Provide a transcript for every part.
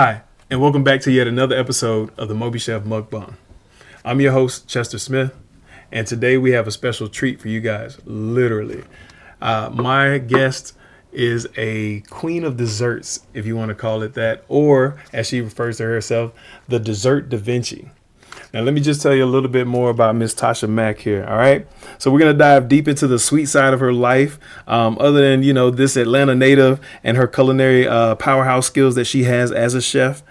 Hi, and welcome back to yet another episode of the MobiChef Mukbang. I'm your host, Chester Smith, and today we have a special treat for you guys, literally. My guest is a queen of desserts, if you want to call it that, or as she refers to herself, the Dessert Davinci. Now, let me just tell you a little bit more about Miss Tasha Mack here, all right? So we're going to dive deep into the sweet side of her life, other than, this Atlanta native and her culinary powerhouse skills that she has as a chef.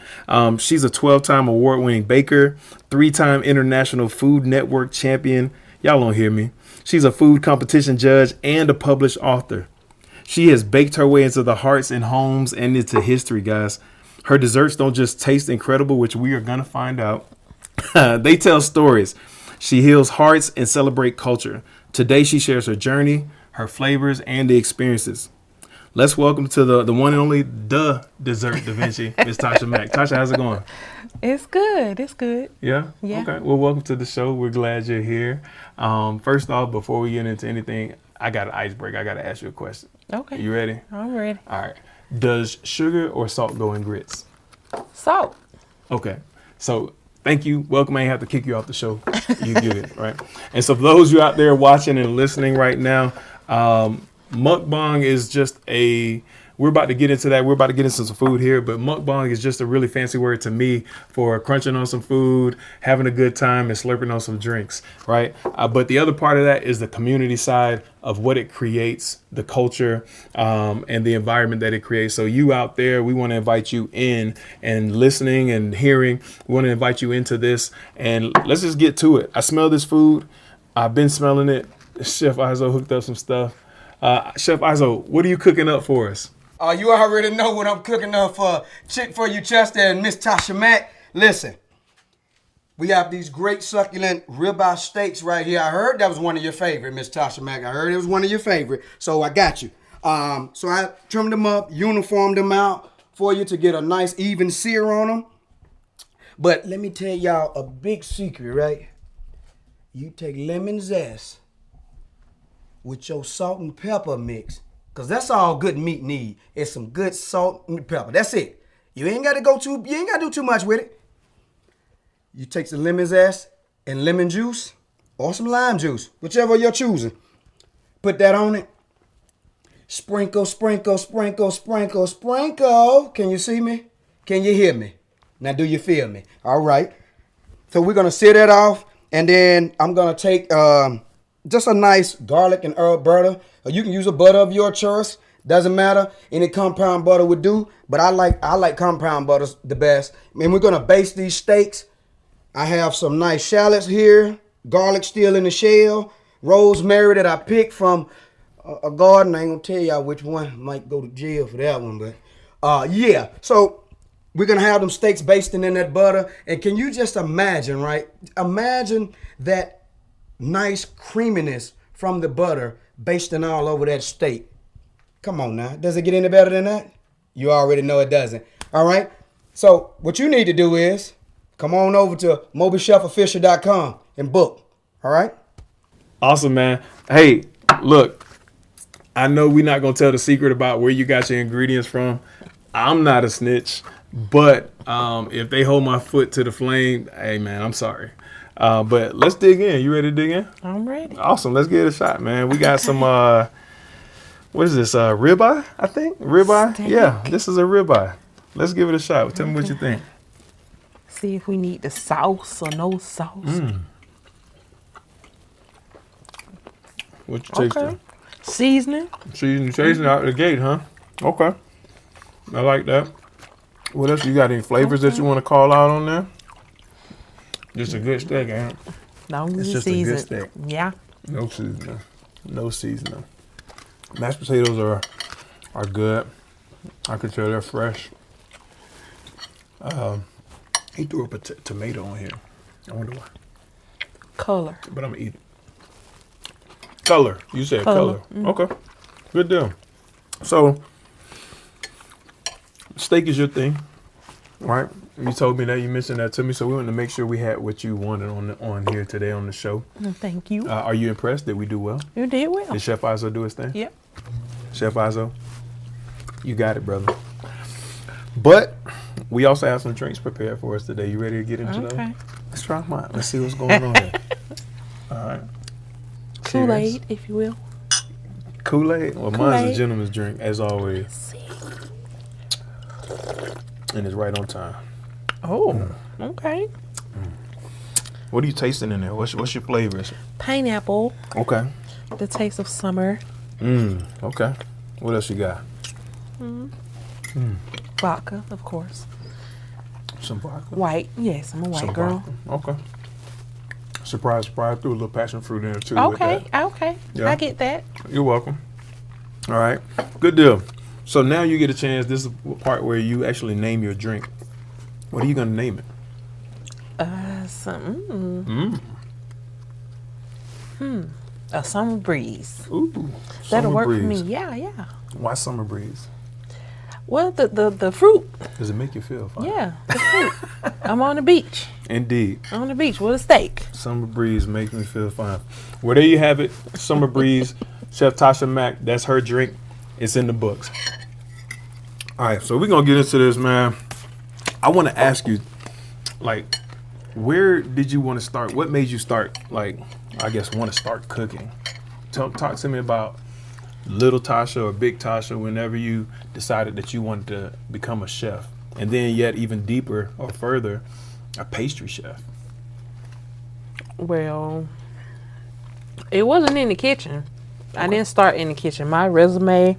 She's a 12-time award-winning baker, 3-time International Food Network champion. Y'all don't hear me. She's a food competition judge and a published author. She has baked her way into the hearts and homes and into history, guys. Her desserts don't just taste incredible, which we are going to find out. They tell stories. She heals hearts and celebrate culture. Today, she shares her journey, her flavors, and the experiences. Let's welcome to the one and only Dessert Davinci, Miss Tasha Mack. Tasha, how's it going? It's good. It's good. Yeah? Yeah. Okay. Well, welcome to the show. We're glad you're here. First off, before we get into anything, I got an icebreaker. I got to ask you a question. Okay. You ready? I'm ready. All right. Does sugar or salt go in grits? Salt. Okay. So thank you. Welcome. I ain't have to kick you off the show. You get it, right? And so for those of you out there watching and listening right now, mukbang is just we're about to get into that. We're about to get into some food here, but mukbang is just a really fancy word to me for crunching on some food, having a good time, and slurping on some drinks, right? But the other part of that is the community side of what it creates, the culture, and the environment that it creates. So you out there, we want to invite you in and listening and hearing. We want to invite you into this, and let's just get to it. I smell this food. I've been smelling it. Chef Izo hooked up some stuff. Chef Izo, what are you cooking up for us? You already know what I'm cooking up for you, Chester and Miss Tasha Mack. Listen, we have these great succulent ribeye steaks right here. I heard that was one of your favorite, Miss Tasha Mack. I heard it was one of your favorite, so I got you. So I trimmed them up, uniformed them out for you to get a nice even sear on them. But let me tell y'all a big secret, right? You take lemon zest with your salt and pepper mix. Cause that's all good meat need. It's some good salt and pepper. That's it. You ain't gotta do too much with it. You take some lemon zest and lemon juice or some lime juice, whichever you're choosing. Put that on it. Sprinkle, sprinkle, sprinkle, sprinkle, sprinkle. Can you see me? Can you hear me? Now do you feel me? All right. So we're gonna set that off, and then I'm gonna take just a nice garlic and herb butter. Or you can use a butter of your choice. Doesn't matter. Any compound butter would do. But I like compound butters the best. And we're gonna baste these steaks. I have some nice shallots here. Garlic still in the shell. Rosemary that I picked from a garden. I ain't gonna tell y'all which one. Might go to jail for that one. But yeah. So we're gonna have them steaks basting in that butter. And can you just imagine, right? Imagine that nice creaminess from the butter basting all over that steak. Come on now. Does it get any better than that? You already know it doesn't. All right. So what you need to do is come on over to MobiChefOfficial.com and book. All right. Awesome, man. Hey, look, I know we're not going to tell the secret about where you got your ingredients from. I'm not a snitch, but if they hold my foot to the flame, hey, man, I'm sorry. But let's dig in. You ready to dig in? I'm ready. Awesome. Let's give it a shot, man. We got some, what is this, ribeye, I think? Ribeye? Steak. Yeah, this is a ribeye. Let's give it a shot. Tell me what you think. See if we need the sauce or no sauce. What you tasting? Okay. Seasoning. Seasoning out the gate, huh? Okay. I like that. What else? You got any flavors that you want to call out on there? Just a good steak, ain't it? Don't It's use just season. a good steak. Yeah. No seasoning. No seasoning. Mashed potatoes are good. I can tell they're fresh. He threw up a tomato on here. I wonder why. Color. But I'm gonna eat it. Color. You said color. Okay. Good deal. So, steak is your thing, right? You told me that. You mentioned that to me. So we wanted to make sure we had what you wanted on here today on the show. Thank you. Are you impressed? Did we do well? You did well. Did Chef Izo do his thing? Yep. Chef Izo, you got it, brother. But We also have some drinks prepared for us today. You ready to get into those? Okay. Let's try them out. Let's see what's going on here. All right. Kool-Aid, if you will. Kool-Aid? Well, mine's Kool-Aid. a gentleman's drink, as always. Let's see. And it's right on time. Oh, okay. What are you tasting in there? What's your flavors? Pineapple, Okay. the taste of summer. Okay. What else you got? Vodka, of course. Some vodka. White. Yes, I'm a white Some girl. vodka. Okay. Surprise. Threw a little passion fruit in there too. With Okay, that. okay. Yeah. I get that. You're welcome. All right. Good deal. So now you get a chance. This is the part where you actually name your drink. What are you going to name it? A summer breeze. Ooh. That'll Summer work breeze. for me. Yeah, yeah. Why summer breeze? Well, the fruit. Does it make you feel fine? Yeah, the fruit. I'm on the beach. Indeed. On the beach with a steak. Summer breeze makes me feel fine. Well, there you have it. Summer breeze. Chef Tasha Mack. That's her drink. It's in the books. All right. So we're going to get into this, man. I want to ask you, like, where did you want to start? What made you start, like, I guess, want to start cooking? Talk to me about little Tasha or big Tasha whenever you decided that you wanted to become a chef. And then yet even deeper or further, a pastry chef. Well, it wasn't in the kitchen. I didn't start in the kitchen. My resume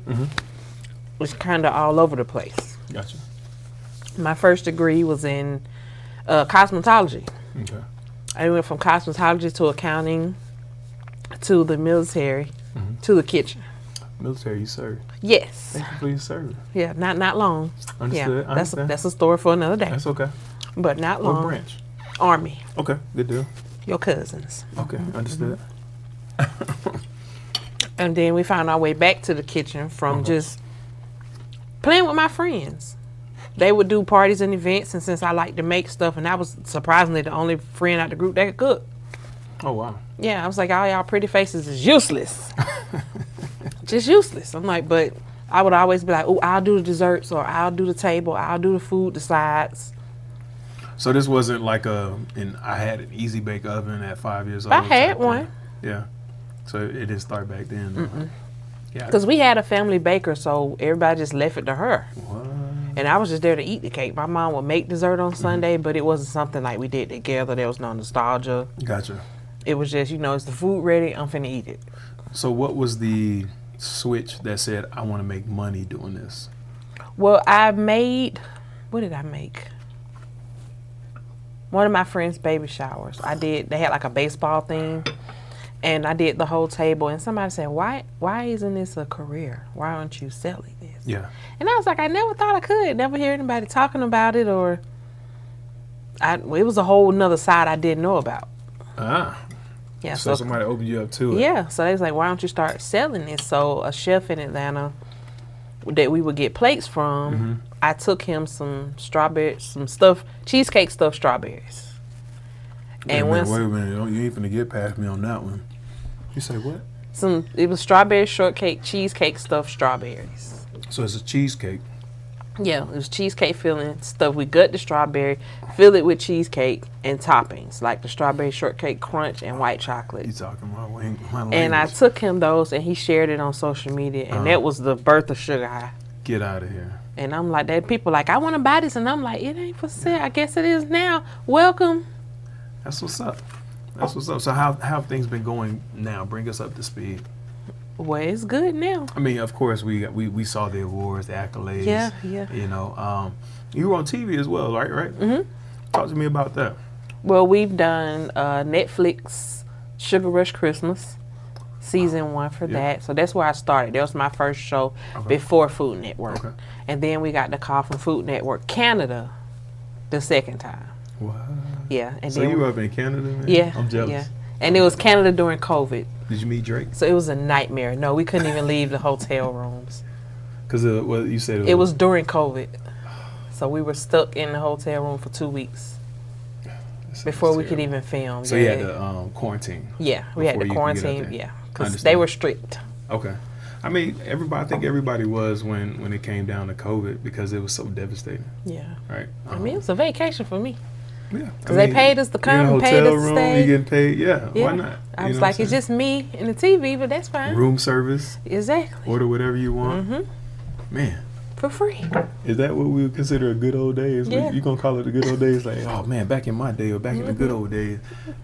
was kind of all over the place. Gotcha. My first degree was in cosmetology. Okay. I went from cosmetology to accounting to the military to the kitchen. Military, you serve. Yes. Thank you for your service. Yeah, not long. Understood. Yeah, I understand. that's a story for another day. That's okay. But not What long. branch? Army. Okay, good deal. Your cousins. Okay, understood. And then we found our way back to the kitchen from just playing with my friends. They would do parties and events, and since I like to make stuff, and I was surprisingly the only friend out the group that could cook. Oh, wow. Yeah, I was like, all y'all pretty faces is useless. Just useless. I'm like, but I would always be like, oh, I'll do the desserts, or I'll do the table, I'll do the food, the sides. So this wasn't like I had an easy bake oven at 5 years old. I had type thing. one. Yeah. So it didn't start back then. Yeah. Because we had a family baker, so everybody just left it to her. What? And I was just there to eat the cake. My mom would make dessert on Sunday, but it wasn't something like we did together. There was no nostalgia. Gotcha. It was just, is the food ready? I'm finna eat it. So what was the switch that said, I want to make money doing this? Well, what did I make? One of my friends' baby showers. They had like a baseball theme, and I did the whole table, and somebody said, why isn't this a career? Why aren't you selling this? Yeah. And I was like, I never thought I could. Never hear anybody talking about it, or it was a whole nother side I didn't know about. Ah. Yeah. So somebody opened you up to it. Yeah. So they was like, why don't you start selling this? So a chef in Atlanta that we would get plates from, I took him some cheesecake stuffed strawberries. Wait a minute. You ain't finna get past me on that one. You say what? It was strawberry shortcake, cheesecake stuffed strawberries. So it's a cheesecake. Yeah, it was cheesecake filling stuff. We gut the strawberry, fill it with cheesecake and toppings like the strawberry shortcake crunch and white chocolate. You talking my language. And I took him those, and he shared it on social media, and that was the birth of Sugar High. Get out of here. And I'm like, people like, I want to buy this, and I'm like, it ain't for sale. I guess it is now. Welcome. That's what's up. That's what's up. So how have things been going now? Bring us up to speed. Well, it's good now. I mean, of course, we saw the awards, the accolades. Yeah. You were on TV as well, right? Mm-hmm. Talk to me about that. Well, we've done Netflix Sugar Rush Christmas, season 1 for that. So that's where I started. That was my first show before Food Network. Okay. And then we got the call from Food Network Canada the second time. What? Yeah. And So then you were up in Canada, man? Yeah. I'm jealous. Yeah. And it was Canada during COVID. Did you meet Drake? So it was a nightmare. No, we couldn't even leave the hotel rooms. Because you said It was during COVID. So we were stuck in the hotel room for 2 weeks before we could even film. So you had to quarantine. Yeah, we had to before you could get out quarantine. there. Yeah, because Understand. they were strict. Okay. I mean, I think everybody was when it came down to COVID because it was so devastating, Yeah. right? I mean, it was a vacation for me. Yeah. Because they paid us to come and paid us to stay. You getting paid, yeah. Yeah. Why not? I was know what like, I'm it's just me and the TV, but that's fine. room service, Exactly. order whatever you want. Man, For free. is that what we would consider a good old days? Yeah. You gonna call it the good old days? Like, oh man, back in my day or back in the good old days,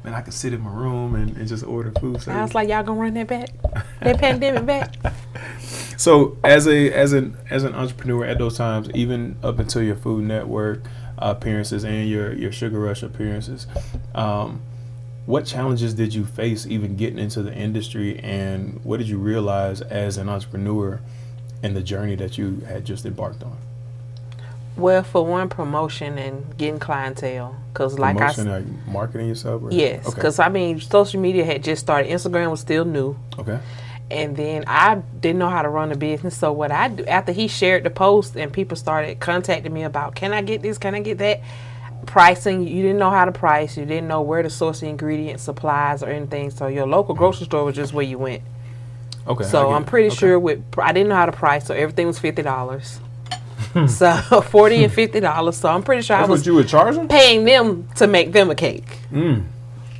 man, I could sit in my room and just order food service. I was like, y'all gonna run that back? That pandemic back? So as an entrepreneur at those times, even up until your Food Network appearances and your Sugar Rush appearances, what challenges did you face even getting into the industry, and what did you realize as an entrepreneur in the journey that you had just embarked on? Well, for one, promotion and getting clientele. Because like Promotion, like marketing yourself? Or? yes, Okay. because I mean, social media had just started. Instagram was still new. Okay. And then I didn't know how to run a business. So what I do, after he shared the post and people started contacting me about, can I get this, can I get that? Pricing, you didn't know how to price. You didn't know where to source the ingredients, supplies, or anything. So your local grocery store was just where you went. Okay. So I'm pretty sure I didn't know how to price, so everything was $50. So $40 and $50. So I'm pretty sure That's I was what you would charge them? paying them to make them a cake.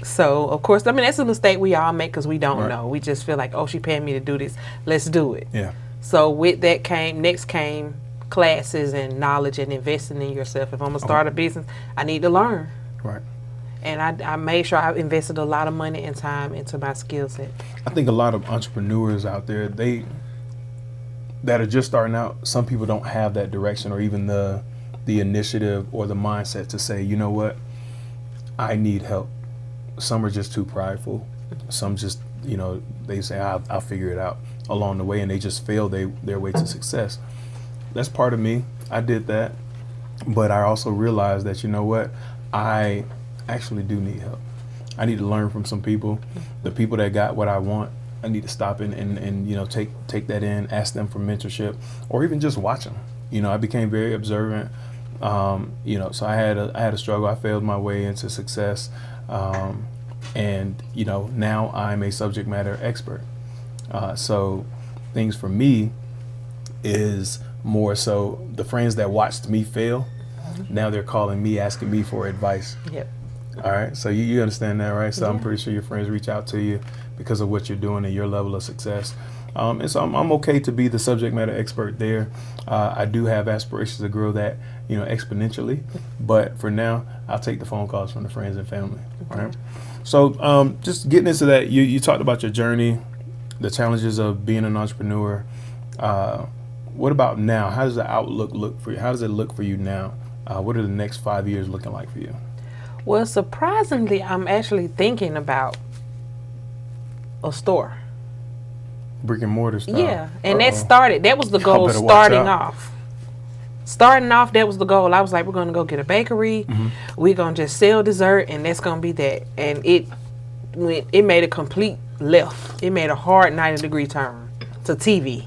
So of course, I mean that's a mistake we all make because we don't know. We just feel like, oh, she paying me to do this. Let's do it. Yeah. So with that came classes and knowledge and investing in yourself. If I'm gonna start a business, I need to learn. Right. And I made sure I invested a lot of money and time into my skill set. I think a lot of entrepreneurs out there, that are just starting out, some people don't have that direction or even the initiative or the mindset to say, you know what, I need help. Some are just too prideful. Some just, they say, I'll figure it out along the way, and they just fail their way to success. That's part of me. I did that. But I also realized that, you know what, I actually do need help. I need to learn from some people. The people that got what I want, I need to stop and take that in, ask them for mentorship, or even just watch them. I became very observant. So I had a struggle. I failed my way into success. And now I'm a subject matter expert. So things for me is more so the friends that watched me fail, now they're calling me, asking me for advice. Yep. All right. So you understand that, right? So Yeah. I'm pretty sure your friends reach out to you because of what you're doing and your level of success. And so I'm okay to be the subject matter expert there. I do have aspirations to grow that, exponentially. But for now, I'll take the phone calls from the friends and family. All right. So just getting into that, you talked about your journey, the challenges of being an entrepreneur. What about now? How does the outlook look for you? How does it look for you now? What are the next 5 years looking like for you? Well, surprisingly, I'm actually thinking about a store. Brick and mortar style. Yeah, and that was the goal better watch starting out. off. Starting off, that was the goal. I was like, we're going to go get a bakery. We're going to just sell dessert, and that's going to be that. And it made a complete left. It made a hard 90-degree turn to TV.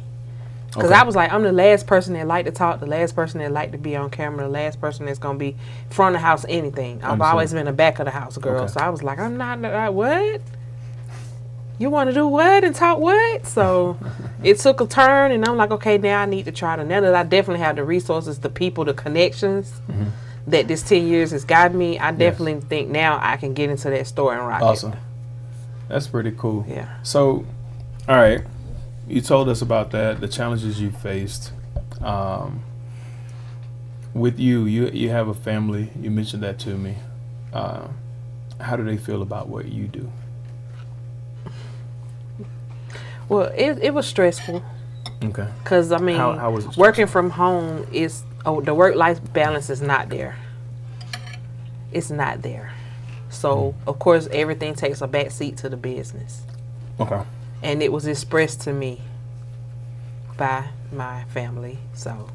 Because I was like, I'm the last person that like to talk, the last person that like to be on camera, the last person that's going to be front of the house, anything. I've always been a back of the house girl. Okay. So I was like, I'm not, what? You want to do what and talk what? So it took a turn, and I'm like, okay, now I need to try to, now that I definitely have the resources, the people, the connections that this 10 years has got me, I definitely think now I can get into that store and rock Awesome. it. That's pretty cool. Yeah. So, all right. You told us about that, the challenges you faced. With you have a family. You mentioned that to me. How do they feel about what you do? Well, it was stressful. Okay. Because, I mean, How was it stressful? working from home the work-life balance is not there. It's not there. So, of course, everything takes a back seat to the business. Okay. And it was expressed to me by my family. So,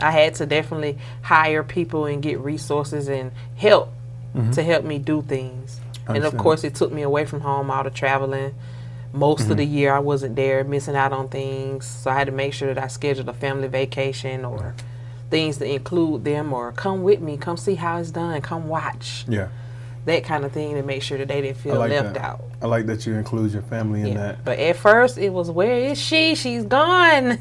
I had to definitely hire people and get resources and help to help me do things. And, of Understand. course, it took me away from home, all the traveling. Most of the year I wasn't there, missing out on things. So I had to make sure that I scheduled a family vacation or things to include them, or come with me, come see how it's done, come watch. Yeah. that kind of thing to make sure that they didn't feel like left that. out. I like that you include your family in that. But at first it was, where is she? She's gone.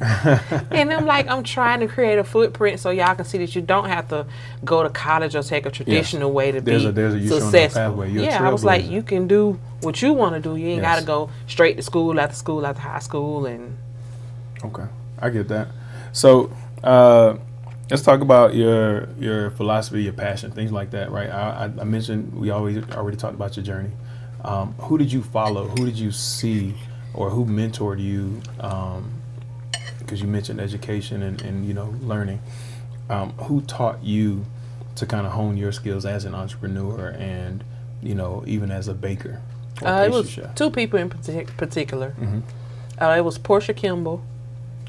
And I'm like, I'm trying to create a footprint so y'all can see that you don't have to go to college or take a traditional way to be you showing a successful. pathway. You're a I was like, trailblazer. you can do what you want to do. You ain't Yes. got to go straight to school after high school. And Okay, I get that. So let's talk about your philosophy, your passion, things like that, right? I mentioned we already talked about your journey. Who did you follow? Who did you see, or who mentored you? Because you mentioned education and learning. Who taught you to kind of hone your skills as an entrepreneur and even as a baker or it pastry was chef? two people in particular. Mhm. It was Portia Kimball.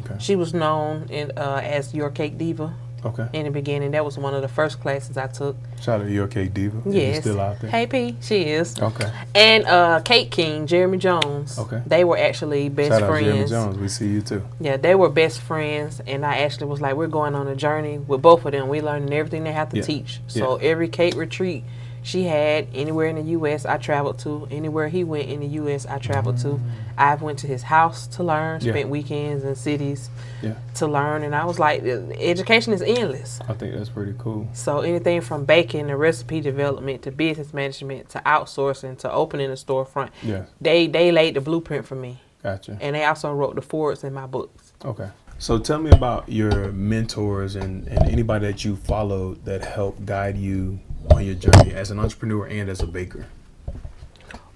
Okay. She was known as Your Cake Diva Okay. in the beginning. That was one of the first classes I took. Shout out to Your Cake Diva. Is she Yes. still out there? Hey P, she is. Okay. And Cake King, Jeremy Jones. Okay. They were actually best Shout out to friends. Jeremy Jones. We see you too. Yeah, they were best friends, and I actually was like, we're going on a journey with both of them. We learning everything they have to Yeah. teach. So every cake retreat she had anywhere in the U.S. I traveled to. Anywhere he went in the U.S. I traveled to. I went to his house to learn, Yeah. spent weekends in cities Yeah. to learn, and I was like, education is endless. I think that's pretty cool. So anything from baking to recipe development to business management to outsourcing to opening a storefront, Yeah. they laid the blueprint for me. Gotcha. And they also wrote the forwards in my books. Okay. So tell me about your mentors and anybody that you followed that helped guide you on your journey as an entrepreneur and as a baker.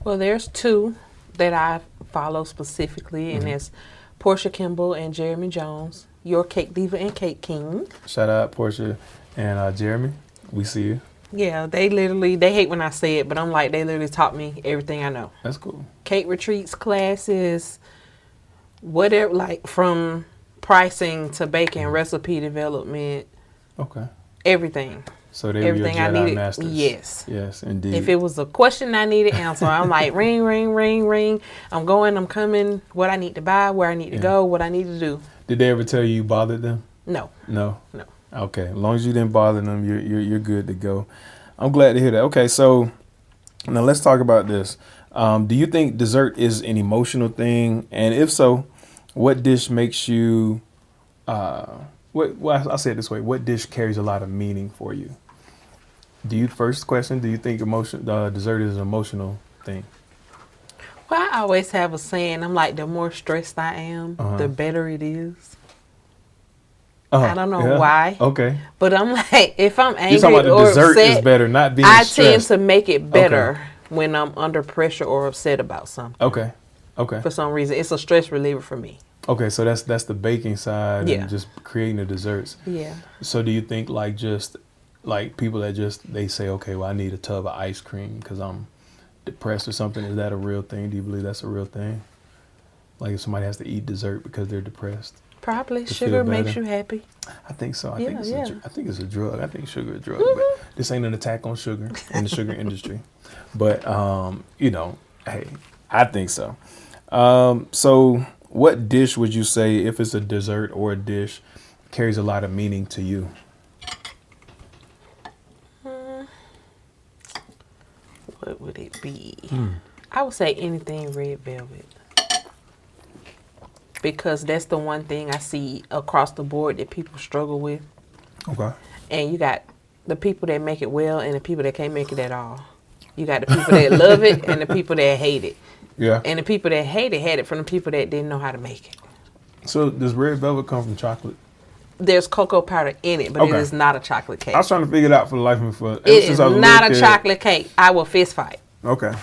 Well, there's two that I follow specifically, and that's Portia Kimball and Jeremy Jones, Your Cake Diva and Cake King. Shout out Portia and Jeremy. We see you. Yeah, they hate when I say it, but I'm like, they literally taught me everything I know. That's cool. Cake retreats, classes, whatever, like from pricing to baking, recipe development, Okay. everything. So they were your Everything I Jedi needed. masters. Yes. Yes, indeed. If it was a question I needed answer, I'm like, ring, ring, ring, ring. I'm going, I'm coming, what I need to buy, where I need to go, what I need to do. Did they ever tell you bothered them? No. No. No. Okay. As long as you didn't bother them, you're good to go. I'm glad to hear that. Okay, so now let's talk about this. Do you think dessert is an emotional thing? And if so, what dish makes you I'll say it this way. What dish carries a lot of meaning for you? First question, do you think dessert is an emotional thing? Well, I always have a saying. I'm like, the more stressed I am, the better it is. I don't know why. Okay. But I'm like, if I'm angry You're talking about the or dessert upset, is better, not being I stressed. tend to make it better when I'm under pressure or upset about something. Okay. Okay. For some reason, it's a stress reliever for me. Okay, so that's the baking side Yeah. and just creating the desserts. Yeah. So do you think like people that they say, okay, well, I need a tub of ice cream because I'm depressed or something. Is that a real thing? Do you believe that's a real thing? Like if somebody has to eat dessert because they're depressed? Probably. To Sugar feel makes better? you happy. I think so. I Yeah, think it's yeah. I think it's a drug. I think sugar is a drug. But this ain't an attack on sugar in the sugar industry. But hey, I think so. So what dish would you say, if it's a dessert or a dish, carries a lot of meaning to you? What would it be? I would say anything red velvet. Because that's the one thing I see across the board that people struggle with. Okay. And you got the people that make it well and the people that can't make it at all. You got the people that love it and the people that hate it. Yeah. And the people that hate it had it from the people that didn't know how to make it. So does red velvet come from chocolate? There's cocoa powder in it, but it is not a chocolate cake. I was trying to figure it out for the life of me. It is not a chocolate cake. I will fist fight Okay.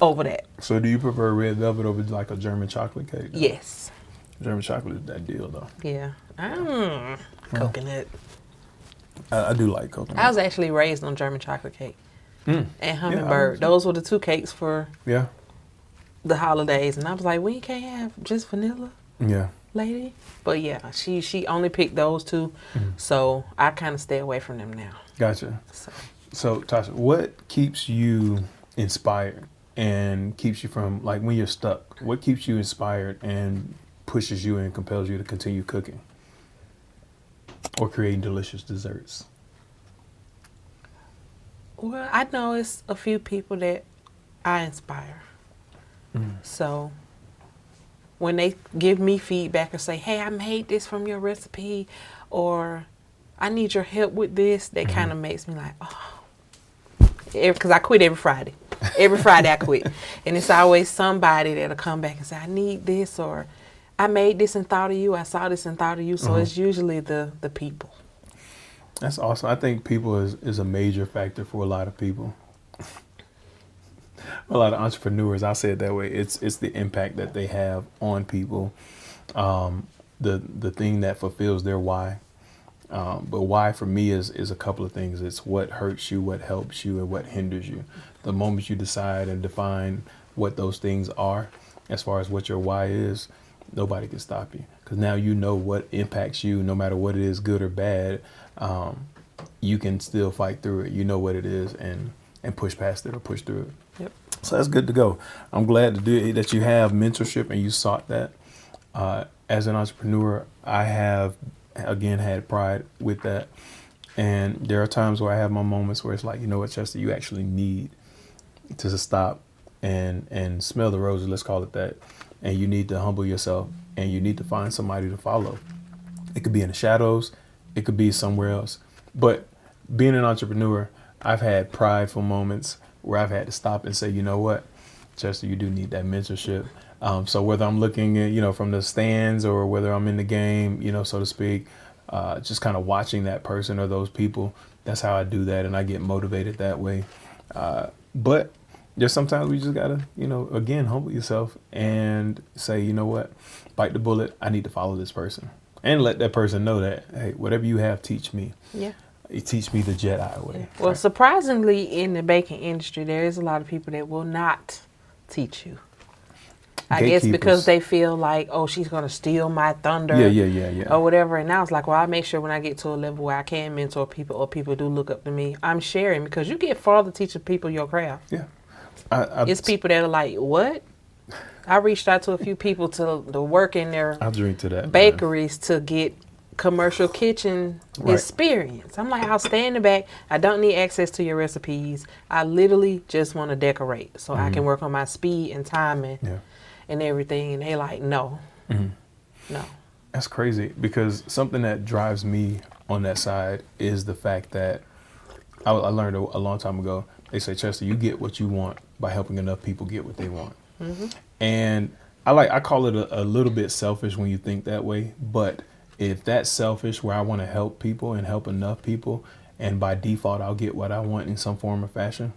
over that. So do you prefer red velvet over like a German chocolate cake? Yes. German chocolate is that deal though. Yeah. Coconut. I do like coconut. I was actually raised on German chocolate cake and hummingbird. Those were the two cakes for Yeah. the holidays, and I was like, we can't have just vanilla, Yeah. lady. But yeah, she only picked those two, so I kind of stay away from them now. Gotcha. So So Tasha, what keeps you inspired and keeps you from, like when you're stuck, what keeps you inspired and pushes you and compels you to continue cooking or creating delicious desserts? Well, I know it's a few people that I inspire. So when they give me feedback or say, hey, I made this from your recipe, or I need your help with this, that kind of makes me like, oh. Because I quit every Friday. Every Friday I quit. And it's always somebody that'll come back and say, I need this, or I made this and thought of you. I saw this and thought of you. So it's usually the people. That's awesome. I think people is a major factor for a lot of people. A lot of entrepreneurs, I'll say it that way. It's the impact that they have on people, the thing that fulfills their why. But why for me is a couple of things. It's what hurts you, what helps you, and what hinders you. The moment you decide and define what those things are, as far as what your why is, nobody can stop you. Because now you know what impacts you, no matter what it is, good or bad. You can still fight through it. You know what it is, and push past it or push through it. Yep. So that's good to go. I'm glad that you have mentorship and you sought that. As an entrepreneur, I have, again, had pride with that. And there are times where I have my moments where it's like, you know what, Chester, you actually need to stop and smell the roses, let's call it that. And you need to humble yourself, and you need to find somebody to follow. It could be in the shadows. It could be somewhere else. But being an entrepreneur, I've had prideful moments where I've had to stop and say, you know what, Chester, you do need that mentorship. So whether I'm looking at, from the stands or whether I'm in the game, so to speak, just kind of watching that person or those people, that's how I do that. And I get motivated that way. But there's sometimes we just gotta, again, humble yourself and say, you know what, bite the bullet. I need to follow this person, and let that person know that, hey, whatever you have, teach me. Yeah. It teach me the Jedi way. Well, right? surprisingly, in the baking industry, there is a lot of people that will not teach you. I guess because they feel like, oh, she's going to steal my thunder. Yeah. Or whatever. And I was like, well, I make sure when I get to a level where I can mentor people or people do look up to me, I'm sharing, because you get farther teaching people your craft. Yeah. It's people that are like, what? I reached out to a few people to work in their bakeries to get commercial kitchen experience. I'm like, I'll stay in the back. I don't need access to your recipes. I literally just want to decorate so I can work on my speed and timing and everything. And they like, no. No. That's crazy, because something that drives me on that side is the fact that I learned a long time ago. They say, Chester, you get what you want by helping enough people get what they want. And I call it a little bit selfish when you think that way, but if that's selfish, where I want to help people and help enough people, and by default I'll get what I want in some form or fashion,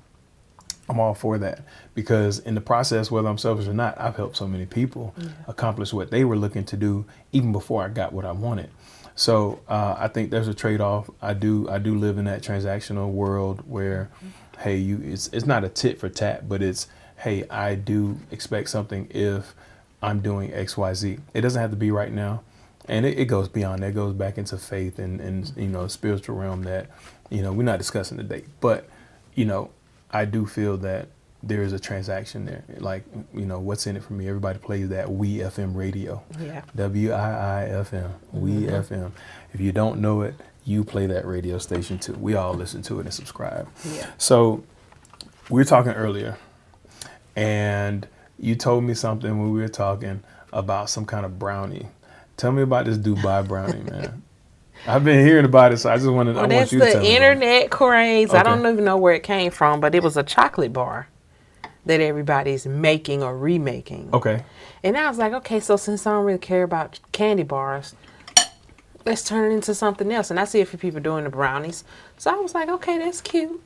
I'm all for that. Because in the process, whether I'm selfish or not, I've helped so many people accomplish what they were looking to do even before I got what I wanted. So I think there's a trade-off. I do live in that transactional world where, hey, it's not a tit for tat, but it's, hey, I do expect something if I'm doing X, Y, Z. It doesn't have to be right now. And it goes beyond that. It goes back into faith and spiritual realm that, we're not discussing today. But, I do feel that there is a transaction there. Like, what's in it for me? Everybody plays that We FM radio. Yeah. WIIFM. We FM. If you don't know it, you play that radio station too. We all listen to it and subscribe. Yeah. So we were talking earlier, and you told me something when we were talking about some kind of brownie. Tell me about this Dubai brownie, man. I've been hearing about it, so I just wanted. Well, I want you to tell me. That's the internet craze. Okay. I don't even know where it came from, but it was a chocolate bar that everybody's making or remaking. Okay. And I was like, okay, so since I don't really care about candy bars, let's turn it into something else. And I see a few people doing the brownies, so I was like, okay, that's cute.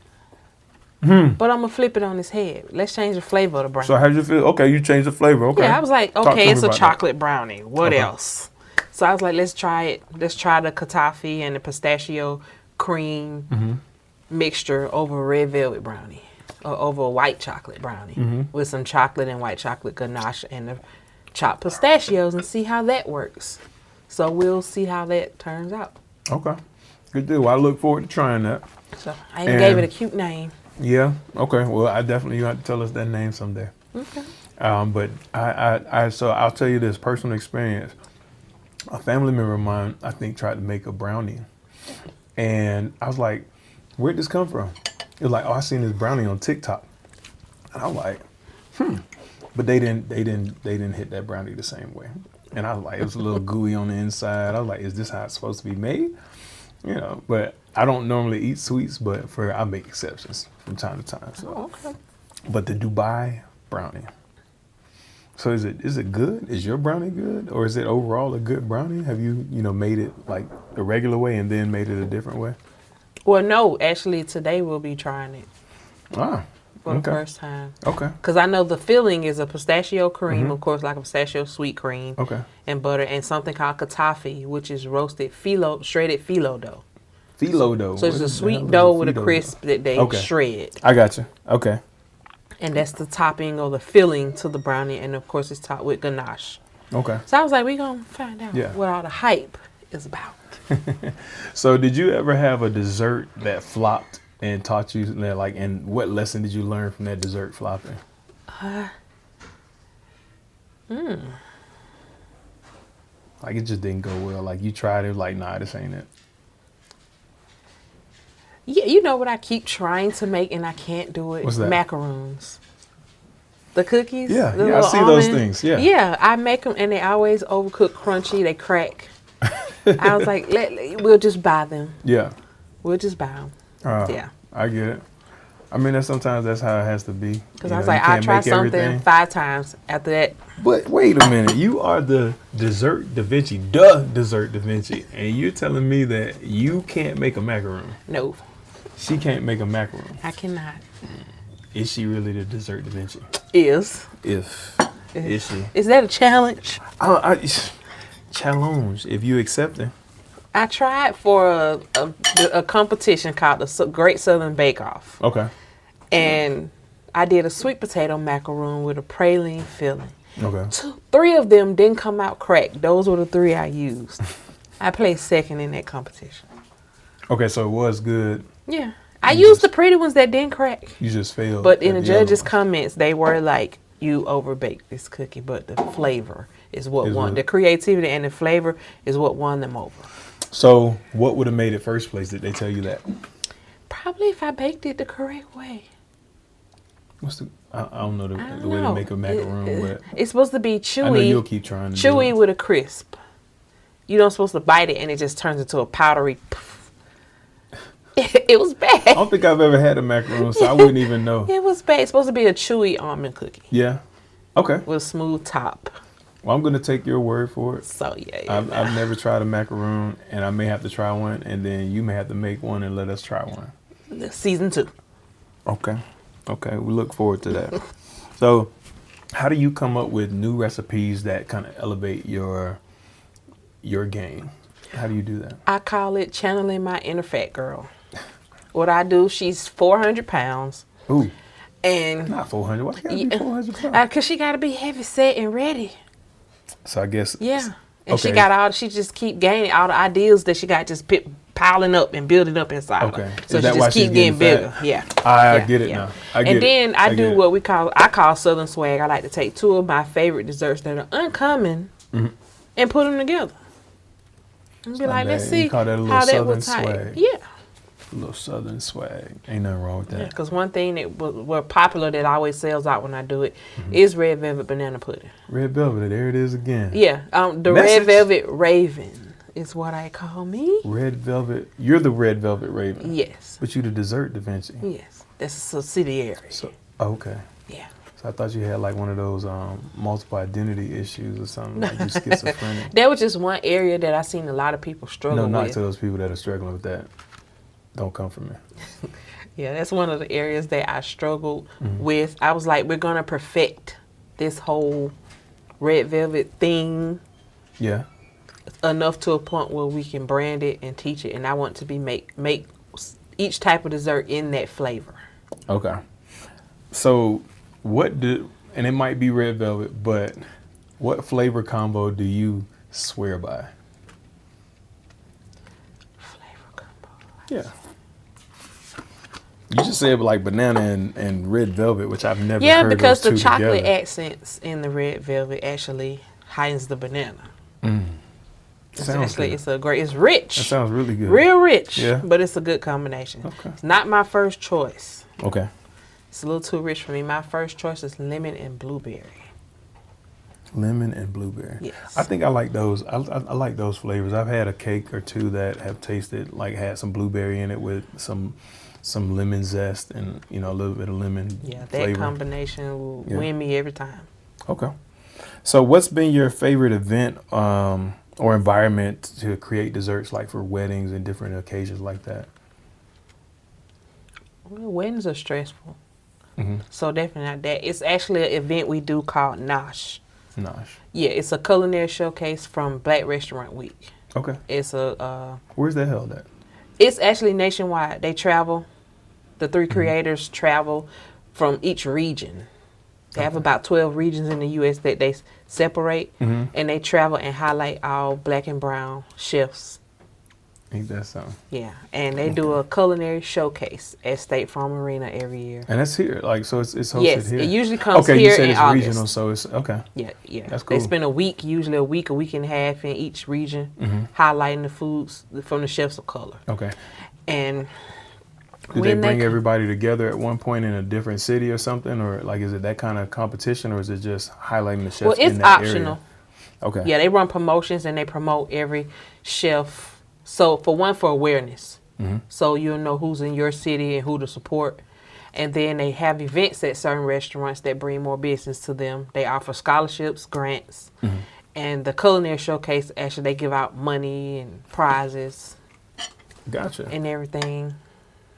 But I'm gonna flip it on its head. Let's change the flavor of the brownie. So how'd you feel? Okay, you changed the flavor. Okay. Yeah, I was like, okay, it's a chocolate brownie. What else? So I was like, let's try it. Let's try the kataffi and the pistachio cream mixture over a red velvet brownie, or over a white chocolate brownie with some chocolate and white chocolate ganache and the chopped pistachios, and see how that works. So we'll see how that turns out. Okay. Good deal. Well, I look forward to trying that. So I even gave it a cute name. Yeah. Okay. Well, you have to tell us that name someday. Okay. But so I'll tell you this personal experience. A family member of mine, I think, tried to make a brownie, and I was like, "Where'd this come from?" It was like, oh, I seen this brownie on TikTok, and I'm like, but they didn't hit that brownie the same way. And I was like, it was a little gooey on the inside. I was like, is this how it's supposed to be made? You know, but I don't normally eat sweets, but I make exceptions from time to time. So. Oh, okay. But the Dubai brownie. So is it good? Is your brownie good, or is it overall a good brownie? Have you made it like the regular way and then made it a different way? Well, no, actually today we'll be trying it Ah, for the first time. Okay. Because I know the filling is a pistachio cream, of course, like a pistachio sweet cream. Okay. And butter and something called katafi, which is roasted shredded phyllo dough. Phyllo dough. So it's a sweet dough with a crisp that they shred. I got you. Okay. And that's the topping or the filling to the brownie. And of course, it's topped with ganache. Okay. So I was like, we're going to find out what all the hype is about. So did you ever have a dessert that flopped and taught you, like, and what lesson did you learn from that dessert flopping? Like it just didn't go well. Like you tried it, like, nah, this ain't it. Yeah, you know what I keep trying to make and I can't do it? What's that? Macaroons. The cookies? Yeah, the I see those things, yeah. Yeah, I make them and they always overcook crunchy. They crack. I was like, we'll just buy them. Yeah. We'll just buy them. Yeah. I get it. I mean, sometimes that's how it has to be. Because I was like, I'll try something 5 times after that. But wait a minute. You are the Dessert Davinci, the Dessert Davinci. And you're telling me that you can't make a macaroon. No. She can't make a macaroon. I cannot. Is she really the Dessert Davinci? Is she? Is that a challenge? Challenge, if you accept it. I tried for a competition called the Great Southern Bake Off. Okay. And I did a sweet potato macaroon with a praline filling. Okay. 3 of them didn't come out cracked. Those were the 3 I used. I placed second in that competition. Okay, so it was good. Yeah. I used the pretty ones that didn't crack. You just failed. But in the judges' comments, they were like, you overbaked this cookie, but the flavor is what won. The creativity and the flavor is what won them over. So what would have made it first place? Did they tell you that? Probably if I baked it the correct way. I don't know the way to make a macaroon with. It's supposed to be chewy. I know you'll keep trying to chewy do it. with a crisp. You don't supposed to bite it and it just turns into a powdery. It was bad. I don't think I've ever had a macaroon, so I wouldn't even know. It was bad. It's supposed to be a chewy almond cookie. Yeah. Okay. With a smooth top. Well, I'm going to take your word for it. So, yeah. I've never tried a macaroon, and I may have to try one, and then you may have to make one and let us try one. Season 2. Okay. We look forward to that. So, how do you come up with new recipes that kind of elevate your game? How do you do that? I call it channeling my inner fat girl. What I do, she's 400 pounds. Ooh. And not 400. Why she gotta be 400 pounds? Because she got to be heavy set and ready. So I guess. Yeah. And she just keep gaining all the ideas that she got just piling up and building up inside her. So she just keep getting bigger. Yeah. I get it now. I do what I call Southern swag. I like to take 2 of my favorite desserts that are uncommon and put them together. And be like, let's see how that would type. Yeah. A little Southern swag. Ain't nothing wrong with that. Because one thing that was popular that always sells out when I do it is red velvet banana pudding. Red velvet, there it is again. Yeah, the red velvet raven is what I call me. Red velvet, you're the red velvet raven. Yes. But you the Dessert Davinci. Yes, that's a subsidiary. So, okay. Yeah. So I thought you had like one of those multiple identity issues or something, like you schizophrenic. That was just one area that I seen a lot of people struggle with. No, not to those people that are struggling with that. Don't come for me. Yeah, that's one of the areas that I struggled with. I was like, we're going to perfect this whole red velvet thing. Yeah. Enough to a point where we can brand it and teach it. And I want to be make each type of dessert in that flavor. Okay. So and it might be red velvet, but what flavor combo do you swear by? Flavor combo? Yeah. You just said like banana and red velvet, which I've never heard Yeah, because those the two chocolate together. accents in the red velvet actually heightens the banana. Sounds good. It's rich. That sounds really good. Real rich. Yeah. But it's a good combination. Okay. It's not my first choice. Okay. It's a little too rich for me. My first choice is lemon and blueberry. Lemon and blueberry. Yes. I think I like those. I like those flavors. I've had a cake or two that have tasted like had some blueberry in it with some lemon zest and a little bit of lemon Yeah, that flavor. combination will win me every time. Okay. So what's been your favorite event or environment to create desserts, like for weddings and different occasions like that? Well, weddings are stressful. Mm-hmm. So definitely not that. It's actually an event we do called Nosh. Nosh. Yeah, it's a culinary showcase from Black Restaurant Week. Okay. It's Where's that held at? it's actually nationwide. They travel. The three creators travel from each region. They have about 12 regions in the U.S. that they separate, and they travel and highlight all Black and brown chefs. Ain't that something? Yeah, and they do a culinary showcase at State Farm Arena every year. And that's here, like, so it's hosted Yes, here. it usually comes okay, here you said in it's August. regional, so it's okay. Yeah, yeah. That's cool. They spend a week, usually a week and a half in each region, highlighting the foods from the chefs of color. Okay. And Do they when bring everybody together at one point in a different city or something, or like is it that kind of competition, or is it just highlighting the chefs well, it's in that optional. area? Okay. Yeah, they run promotions and they promote every chef. So for awareness, so you'll know who's in your city and who to support. And then they have events at certain restaurants that bring more business to them. They offer scholarships, grants, and the culinary showcase, actually they give out money and prizes Gotcha. and everything.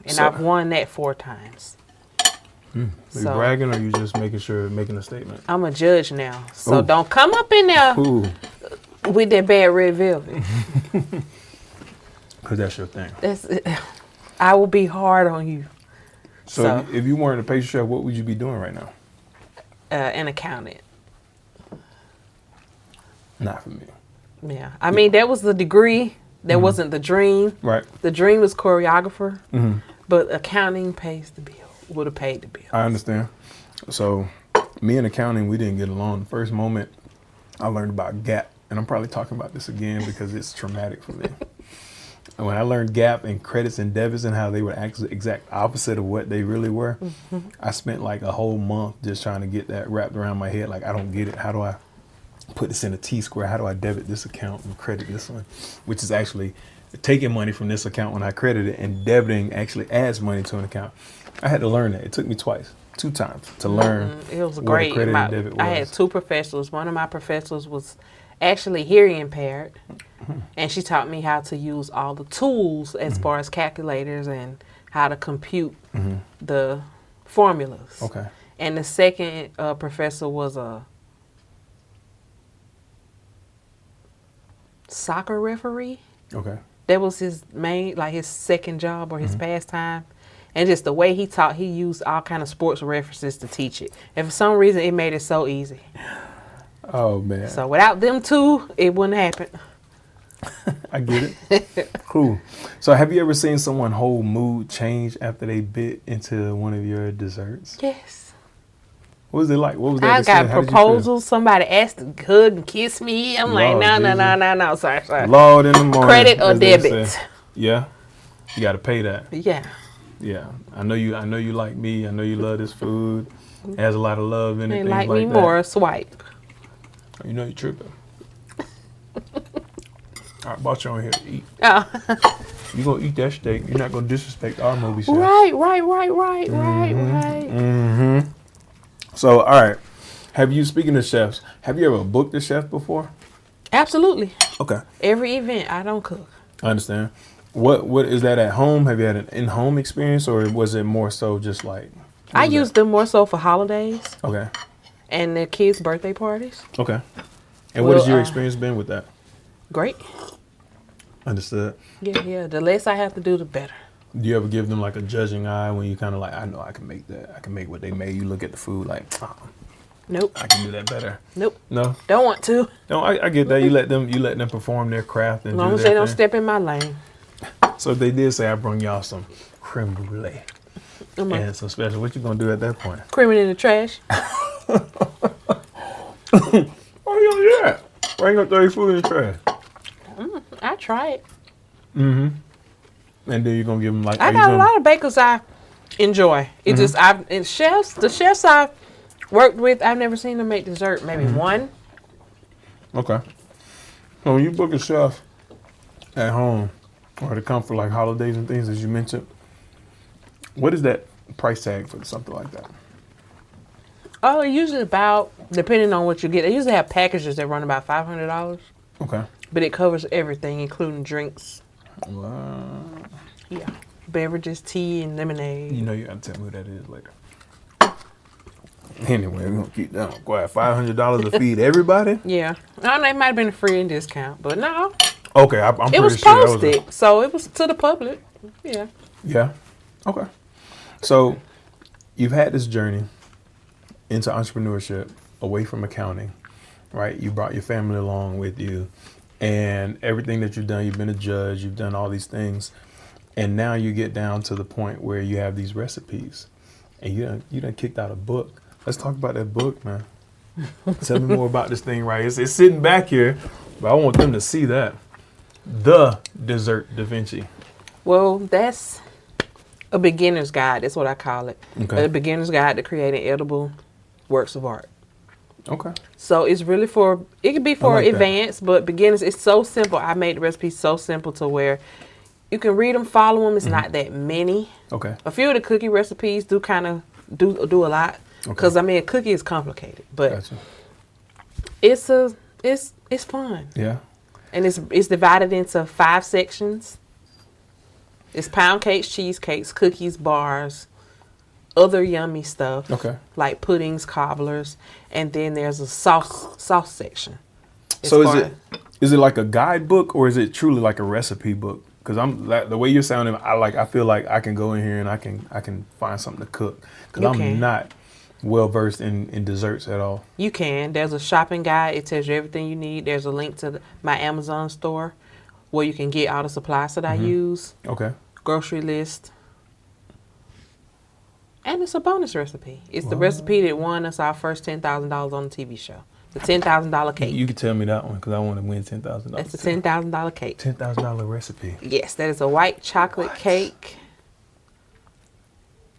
And So- I've won that 4 times. Are you So bragging, or are you just making a statement? I'm a judge now. So Ooh. don't come up in there Ooh, with that bad red velvet. because that's your thing. I will be hard on you. So, if you weren't a pastry chef, what would you be doing right now? An accountant. Not for me. Yeah. I mean, that was the degree. That wasn't the dream. Right. The dream was choreographer. But accounting pays the bill. Would have paid the bill. I understand. So, me and accounting, we didn't get along. The first moment I learned about GAAP, and I'm probably talking about this again because it's traumatic for me. And when I learned GAAP and credits and debits and how they were actually exact opposite of what they really were, I spent like a whole month just trying to get that wrapped around my head. Like, I don't get it. How do I put this in a T-square? How do I debit this account and credit this one? Which is actually taking money from this account when I credit it, and debiting actually adds money to an account. I had to learn that. It took me 2 times to learn It was what great. a credit and debit was. I had 2 professors. One of my professors was actually hearing impaired. And she taught me how to use all the tools as far as calculators and how to compute the formulas. Okay. And the second professor was a soccer referee. Okay. That was his main, like his second job or his pastime. And just the way he taught, he used all kind of sports references to teach it. And for some reason, it made it so easy. Oh, man. So without them 2, it wouldn't happen. I get it. Cool. So have you ever seen someone whole mood change after they bit into one of your desserts? Yes. What was it like? What was that? I to got say? How did you proposals. Somebody asked to hug and kiss me. I'm like, Lord no. Sorry. feel? Lord in the morning. Credit or as they debit. say. Yeah. You got to pay that. Yeah. Yeah. I know you like me. I know you love this food. It has a lot of love in it. They things like like me that. more. Swipe. You know you're tripping. I brought you on here to eat. Oh. You gonna eat that steak. You're not gonna disrespect our movie chef. Right. So, all right. Speaking of chefs, have you ever booked a chef before? Absolutely. Okay. Every event, I don't cook. I understand. What is that at home? Have you had an in-home experience, or was it more so just like? I use them more so for holidays Okay. and the kids' birthday parties. Okay. And what has Well, your experience been with that? Great. Understood. Yeah. The less I have to do, the better. Do you ever give them like a judging eye when you kind of like, I know I can make that. I can make what they made. You look at the food like, oh, Nope. I can do that better. Nope. No. Don't want to. No, I get that. You let them perform their craft and As long do as their they don't thing. step in my lane. So if they did say I brung y'all some creme brulee I'm like, and some special, what you gonna do at that point? creaming in the trash. Oh yeah. Why you gonna throw your food in the trash? I try it. And then you're gonna give them like. I got a lot of bakers I enjoy. It just the chefs I've worked with, I've never seen them make dessert. Maybe one. Okay. So when you book a chef at home or to come for like holidays and things, as you mentioned, what is that price tag for something like that? Oh, usually about, depending on what you get. They usually have packages that run about $500. Okay. But it covers everything, including drinks. Wow. Yeah. Beverages, tea, and lemonade. You know you gotta tell me who that is later. Anyway, we're gonna keep that. Go ahead. $500 to feed everybody? Yeah. I don't know, it might have been a free and discount, but no. Okay, I'm pretty It was sure posted, so it was to the public. Yeah. Yeah. Okay. So you've had this journey into entrepreneurship away from accounting, right? You brought your family along with you, and everything that you've done, you've been a judge, you've done all these things, and now you get down to the point where you have these recipes, and you done kicked out a book. Let's talk about that book, man. Tell me more about this thing, right? It's sitting back here, but I want them to see that. The Dessert Davinci. Well, that's a beginner's guide. That's what I call it. Okay. A beginner's guide to creating edible works of art. Okay. So it's really it could be for like that. advanced, but beginners, it's so simple. I made the recipe so simple to where you can read them, follow them. It's not that many. Okay. A few of the cookie recipes do kind of do a lot. Because, I mean, a cookie is complicated. But Gotcha. it's fun. Yeah. And it's divided into 5 sections. It's pound cakes, cheesecakes, cookies, bars, other yummy stuff. Okay. Like puddings, cobblers, and then there's a sauce section. So is it like a guidebook or is it truly like a recipe book? Because the way you're sounding, I feel like I can go in here and I can find something to cook. Because I'm not well versed in desserts at all. You can. There's a shopping guide. It tells you everything you need. There's a link to my Amazon store where you can get all the supplies that I use. Okay. Grocery list. And it's a bonus recipe. It's the recipe that won us our first $10,000 on the TV show. The $10,000 cake. You can tell me that one because I want to win $10,000. That's the $10,000 cake. $10,000 recipe. Yes, that is a white chocolate cake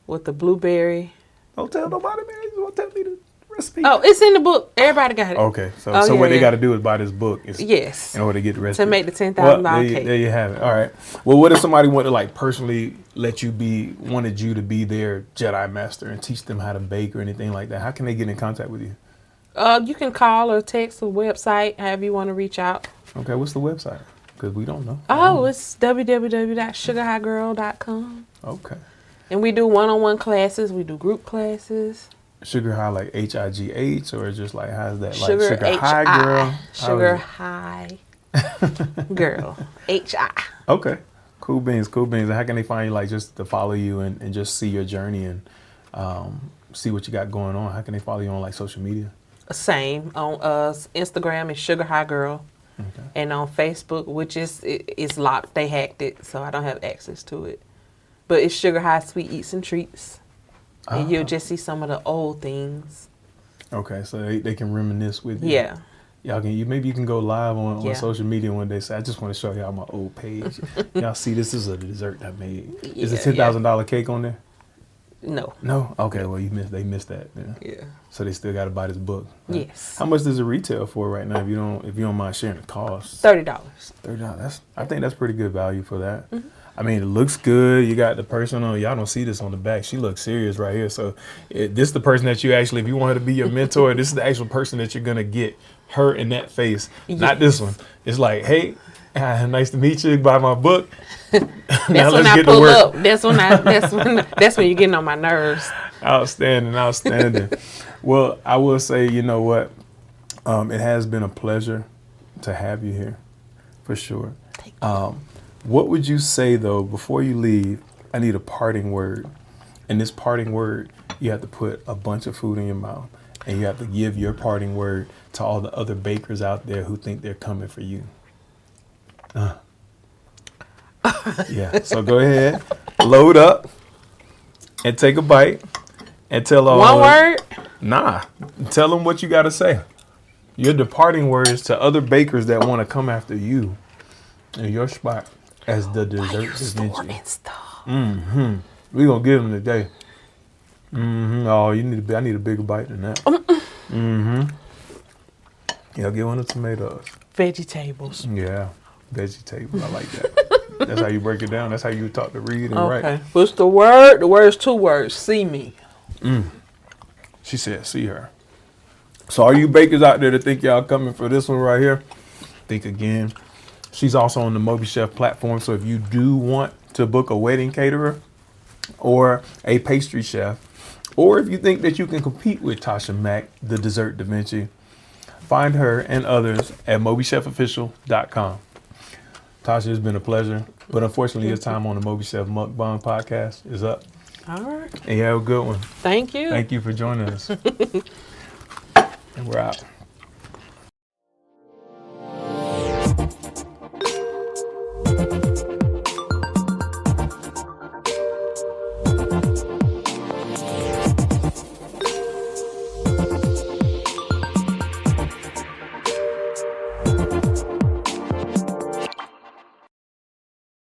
with the blueberry. Don't tell nobody, man. You want to tell me the recipe? Oh, it's in the book. Everybody got it. Okay, so what they got to do is buy this book. Yes. In order to get the recipe. To make the $10,000 cake. There you have it. All right. Well, what if somebody wanted to like personally wanted you to be their Jedi master and teach them how to bake or anything like that? How can they get in contact with you? You can call or text a website, however you want to reach out. Okay, what's the website? Because we don't know. Oh, it's www.sugarhighgirl.com. Okay. And we do one-on-one classes. We do group classes. Sugar High like HIGH or just like how's that like Sugar High Girl? Sugar High Girl. HI. Okay. Cool beans. And how can they find you like just to follow you and just see your journey and see what you got going on? How can they follow you on like social media? Same on Instagram is Sugar High Girl, and on Facebook, which is locked. They hacked it, so I don't have access to it. But it's Sugar High Sweet Eats and Treats, and you'll just see some of the old things. Okay, so they can reminisce with you. Yeah. Y'all maybe you can go live on social media one day. Say I just want to show y'all my old page. Y'all see this is a dessert I made. Is a $10,000 cake on there? No. No? Okay, well they missed that. Yeah. So they still got to buy this book. Right? Yes. How much does it retail for right now if you don't mind sharing the cost? $30. $30. I think that's pretty good value for that. Mm-hmm. I mean, it looks good. You got the person on. Y'all don't see this on the back. She looks serious right here. So this is the person that you actually, if you want her to be your mentor, this is the actual person that you're gonna get. Her in that face, not this one. It's like, hey, nice to meet you. Buy my book. Now let's get to work. Up. That's when you're getting on my nerves. Outstanding. Well, I will say, you know what? It has been a pleasure to have you here, for sure. Thank you. What would you say though before you leave? I need a parting word, and this parting word, you have to put a bunch of food in your mouth, and you have to give your parting word to all the other bakers out there who think they're coming for you. Yeah, so go ahead, load up, and take a bite, and tell all. One word? Nah, tell them what you got to say. Your departing words to other bakers that want to come after you. in your spot as the Dessert Davinci. stuff. We gonna get them today. Oh, I need a bigger bite than that. Yeah, get one of the tomatoes. Vegetables. Yeah, vegetable. I like that. That's how you break it down. That's how you talk to read and Okay. write. What's the word? The word's 2 words. See me. She said, see her. So all you bakers out there that think y'all coming for this one right here, think again. She's also on the MobiChef platform. So if you do want to book a wedding caterer or a pastry chef, or if you think that you can compete with Tasha Mack, the Dessert Davinci, find her and others at MobiChefOfficial.com. Tasha, it's been a pleasure. But unfortunately, your time on the MobiChef Mukbang podcast is up. All right. And you have a good one. Thank you. Thank you for joining us. And we're out.